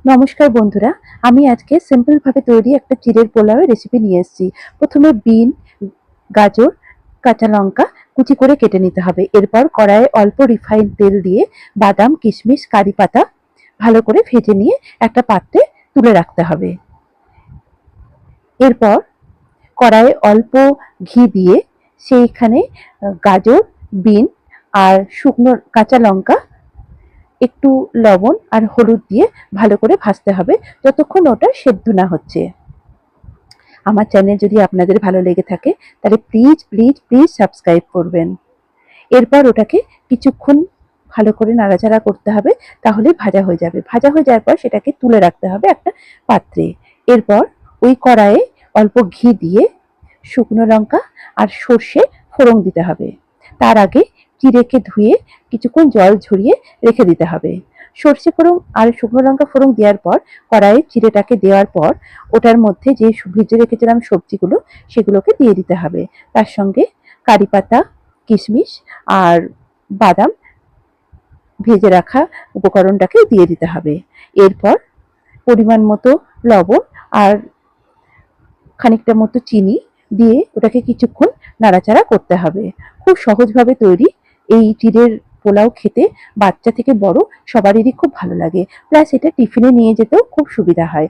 নমস্কার বন্ধুরা, আমি আজকে সিম্পল ভাবে তৈরি একটা চিড়ের পোলাওয়ের রেসিপি নিয়ে এসেছি। প্রথমে বিন, গাজর, কাঁচা লঙ্কা কুচি করে কেটে নিতে হবে। এরপর কড়াইয়ে অল্প রিফাইন্ড তেল দিয়ে বাদাম, কিশমিশ, কারি পাতা ভালো করে ভেজে নিয়ে একটা পাত্রে তুলে রাখতে হবে। এরপর কড়াইয়ে অল্প ঘি দিয়ে সেইখানে গাজর, বিন আর শুকনো কাঁচা লঙ্কা, একটু লবণ আর হলুদ দিয়ে ভালো করে ভাজতে হবে যতক্ষণ ওটা সেদ্ধ না হচ্ছে। আমার চ্যানেল যদি আপনাদের ভালো লেগে থাকে তাহলে প্লিজ প্লিজ প্লিজ সাবস্ক্রাইব করবেন। এরপর ওটাকে কিছুক্ষণ ভালো করে নাড়াচাড়া করতে হবে, তাহলে ভাজা হয়ে যাবে। ভাজা হয়ে যাওয়ার পর সেটাকে তুলে রাখতে হবে একটা পাত্রে। এরপর ওই কড়াইয়ে অল্প ঘি দিয়ে শুকনো লঙ্কা আর সর্ষে ফোড়ন দিতে হবে। তার আগে চিড়েকে ধুয়ে কিছুক্ষণ জল ঝরিয়ে রেখে দিতে হবে। সর্ষে ফোড়ন আর শুকনো লঙ্কা ফোড়ন দেওয়ার পর কড়াইয়ে চিড়েটাকে দেওয়ার পর ওটার মধ্যে যে ভিজে রেখেছিলাম সবজিগুলো সেগুলোকে দিয়ে দিতে হবে। তার সঙ্গে কারি পাতা, কিশমিশ আর বাদাম ভেজে রাখা উপকরণটাকে দিয়ে দিতে হবে। এরপর পরিমাণ মতো লবণ আর খানিকটা মতো চিনি দিয়ে ওটাকে কিছুক্ষণ নাড়াচাড়া করতে হবে। খুব সহজভাবে তৈরি এই চিড়ের পোলাও খেতে বাচ্চা থেকে বড় সবারই খুব ভালো লাগে। প্লাস এটা টিফিনে নিয়ে যেতেও খুব সুবিধা হয়।